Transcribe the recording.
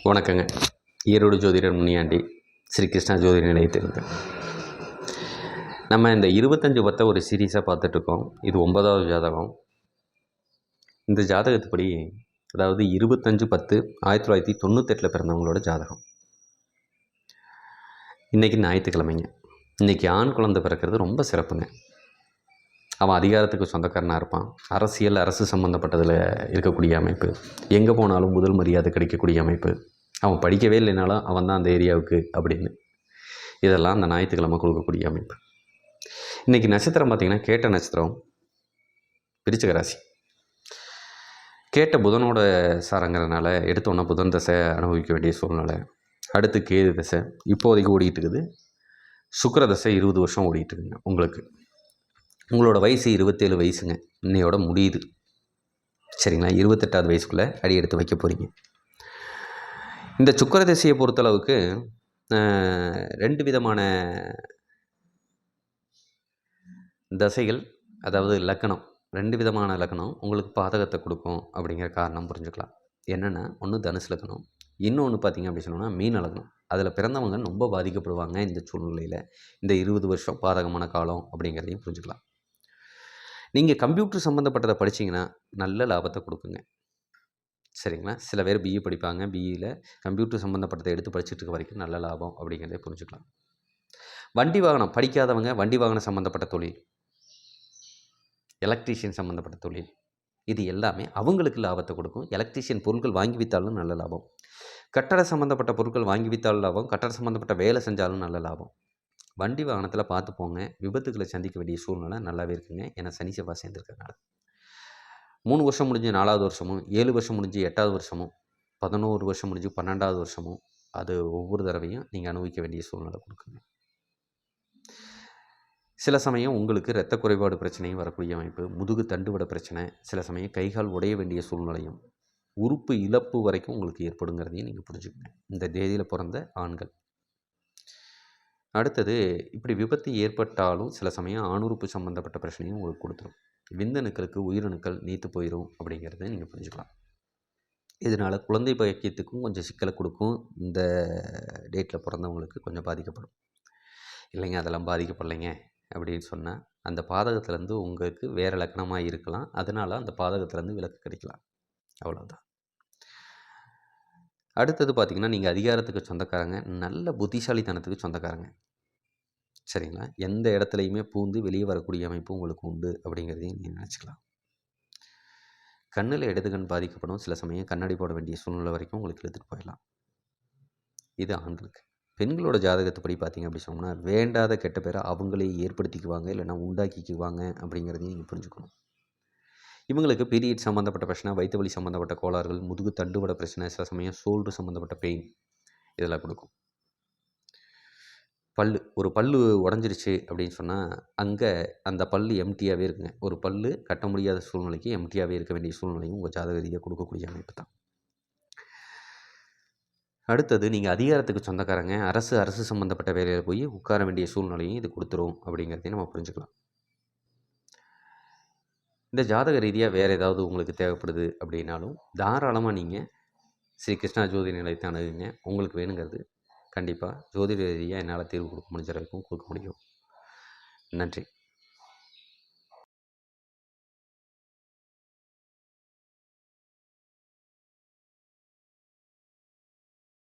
வணக்கங்க. ஈரோடு ஜோதிடர் முனியாண்டி, ஸ்ரீ கிருஷ்ணா ஜோதிட நிலையத்திலிருந்து. நம்ம இந்த 25 ஒரு சீரீஸாக பார்த்துட்ருக்கோம். இது 9வது ஜாதகம். இந்த ஜாதகத்துப்படி, அதாவது 25/10/1998 பிறந்தவங்களோட ஜாதகம். இன்றைக்கி ஞாயிற்றுக்கிழமைங்க. இன்றைக்கி ஆண் குழந்தை பிறக்கிறது ரொம்ப சிறப்புங்க. அவன் அதிகாரத்துக்கு சொந்தக்காரனாக இருப்பான். அரசு சம்மந்தப்பட்டதில் இருக்கக்கூடிய அமைப்பு. எங்கே போனாலும் முதல் மரியாதை கிடைக்கக்கூடிய அமைப்பு. அவன் படிக்கவே இல்லைனாலும் அவன் தான் அந்த ஏரியாவுக்கு அப்படின்னு. இதெல்லாம் அந்த ஞாயிற்றுக்கிழமை கொடுக்கக்கூடிய அமைப்பு. இன்றைக்கி நட்சத்திரம் பார்த்திங்கன்னா கேட்ட நட்சத்திரம், விருச்சிக ராசி. கேட்ட புதனோட சாரங்கிறதுனால எடுத்தோன்னா புதன் தசை அனுபவிக்க வேண்டிய சூழ்நிலை. அடுத்து கேது தசை இப்போதைக்கு ஓடிக்கிட்டு இருக்குது. சுக்கிர தசை 20 வருஷம் ஓடிக்கிட்டு இருக்குங்க. உங்களோட வயசு 27 வயசுங்க. இன்னையோட முடியுது. சரிங்களா? 28வது வயசுக்குள்ளே அடி எடுத்து வைக்க போகிறீங்க. இந்த சுக்கிர திசையை பொறுத்தளவுக்கு 2 விதமான தசைகள், அதாவது லக்கணம், 2 விதமான லக்கணம் உங்களுக்கு பாதகத்தை கொடுக்கும் அப்படிங்கிற காரணம் புரிஞ்சுக்கலாம். என்னென்னா, ஒன்று தனுசு லக்கணம், இன்னொன்று பார்த்திங்க அப்படி சொன்னோன்னா மீன லக்கணம். அதில் பிறந்தவங்க ரொம்ப பாதிக்கப்படுவாங்க இந்த சூழ்நிலையில். இந்த 20 வருஷம் பாதகமான காலம் அப்படிங்கிறதையும் புரிஞ்சுக்கலாம். நீங்கள் கம்ப்யூட்டர் சம்மந்தப்பட்டதை படிச்சிங்கன்னா நல்ல லாபத்தை கொடுக்குங்க. சரிங்களா? சில பேர் பிஇ படிப்பாங்க. பிஇயில் கம்ப்யூட்டர் சம்மந்தப்பட்டதை எடுத்து படிச்சுட்டு இருக்க வரைக்கும் நல்ல லாபம் அப்படிங்கிறத புரிஞ்சுக்கலாம். வண்டி வாகனம் படிக்காதவங்க, வண்டி வாகனம் சம்மந்தப்பட்ட தொழில், எலக்ட்ரீஷியன் சம்மந்தப்பட்ட தொழில், இது எல்லாமே அவங்களுக்கு லாபத்தை கொடுக்கும். எலக்ட்ரீஷியன் பொருட்கள் வாங்கி விற்றாலும் நல்ல லாபம். கட்டட சம்மந்தப்பட்ட பொருட்கள் வாங்கி விற்றாலும் லாபம். கட்டட சம்மந்தப்பட்ட வேலை செஞ்சாலும் நல்ல லாபம். வண்டி வாகனத்தில் பார்த்து போங்க. விபத்துக்களை சந்திக்க வேண்டிய சூழ்நிலை நல்லாவே இருக்குங்க. ஏன்னா சனி செவ்வாய் சேர்ந்துருக்கறனால 3 வருஷம் முடிஞ்சு 4வது வருஷமும், 7 வருஷம் முடிஞ்சு 8வது வருஷமும், 11 வருஷம் முடிஞ்சு 12வது வருஷமும், அது ஒவ்வொரு தடவையும் நீங்கள் அனுபவிக்க வேண்டிய சூழ்நிலை கொடுக்குங்க. சில சமயம் உங்களுக்கு இரத்த குறைபாடு பிரச்சனையும் வரக்கூடிய அமைப்பு, முதுகு தண்டுவட பிரச்சனை, சில சமயம் கைகால் உடைய வேண்டிய சூழ்நிலையும், உறுப்பு இழப்பு வரைக்கும் உங்களுக்கு ஏற்படுங்கிறதையும் நீங்கள் புரிஞ்சுக்கங்க, இந்த தேதியில் பிறந்த ஆண்கள். அடுத்தது, இப்படி விபத்து ஏற்பட்டாலும் சில சமயம் ஆணுறுப்பு சம்மந்தப்பட்ட பிரச்சனையும் உங்களுக்கு கொடுத்துரும். விந்தணுக்களுக்கு உயிரணுக்கள் நீத்து போயிடும் அப்படிங்கிறத நீங்கள் புரிஞ்சுக்கலாம். இதனால் குழந்தை பாக்கியத்துக்கும் கொஞ்சம் சிக்கலை கொடுக்கும். இந்த டேட்டில் பிறந்தவங்களுக்கு கொஞ்சம் பாதிக்கப்படும். இல்லைங்க அதெல்லாம் பாதிக்கப்படலைங்க அப்படின்னு சொன்னால், அந்த பாதகத்துலேருந்து உங்களுக்கு வேறு லக்கணமாக இருக்கலாம். அதனால் அந்த பாதகத்துலேருந்து விலக்கு கிடைக்கலாம். அவ்வளோதான். அடுத்தது பார்த்திங்கன்னா, நீங்கள் அதிகாரத்துக்கு சொந்தக்காரங்க, நல்ல புத்திசாலித்தனத்துக்கு சொந்தக்காரங்க. சரிங்களா? எந்த இடத்துலையுமே பூந்து வெளியே வரக்கூடிய அமைப்பு உங்களுக்கு உண்டு அப்படிங்கிறதையும் நீங்கள் நினச்சிக்கலாம். கண்ணில் இடது கண் பாதிக்கப்படும். சில சமயம் கண்ணாடி போட வேண்டிய சூழ்நிலை வரைக்கும் உங்களுக்கு எடுத்துகிட்டு போயிடலாம். இது ஆண்களுக்கு. பெண்களோட ஜாதகத்தைப்படி பார்த்திங்க அப்படி சொன்னோம்னா, வேண்டாத கெட்ட பேரை அவங்களே ஏற்படுத்திக்குவாங்க, இல்லைனா உண்டாக்கிக்குவாங்க அப்படிங்கிறதையும் நீங்கள் புரிஞ்சுக்கணும். இவங்களுக்கு பீரியட் சம்மந்தப்பட்ட பிரச்சனை, வயிற்று வலி சம்மந்தப்பட்ட கோளாறுகள், முதுகு தண்டுவட பிரச்சனை, சில சமயம் ஷோல்டர் சம்மந்தப்பட்ட பெயின் இதெல்லாம் கொடுக்கும். ஒரு பல்லு உடஞ்சிருச்சு அப்படின்னு சொன்னால், அங்கே அந்த பல்லு எம்டியாகவே இருக்குங்க. ஒரு பல்லு கட்ட முடியாத சூழ்நிலைக்கு எம்டியாகவே இருக்க வேண்டிய சூழ்நிலையும் உங்கள் ஜாதக ரீதியாக கொடுக்கக்கூடிய அமைப்பு தான். அடுத்தது, நீங்கள் அதிகாரத்துக்கு சொந்தக்காரங்க, அரசு சம்மந்தப்பட்ட வேலையில் போய் உட்கார வேண்டிய சூழ்நிலையும் இது கொடுத்துரும் அப்படிங்கிறதையும் நம்ம புரிஞ்சுக்கலாம். இந்த ஜாதக ரீதியாக வேறு ஏதாவது உங்களுக்கு தேவைப்படுது அப்படின்னாலும் தாராளமாக நீங்கள் ஸ்ரீ கிருஷ்ணா ஜோதிட நிலையத்தை அணுகுங்க. உங்களுக்கு வேணுங்கிறது கண்டிப்பாக ஜோதிட ரீதியாக என்னால் தீர்வு கொடுக்க முடிஞ்ச வரைக்கும் கொடுக்க முடியும். நன்றி.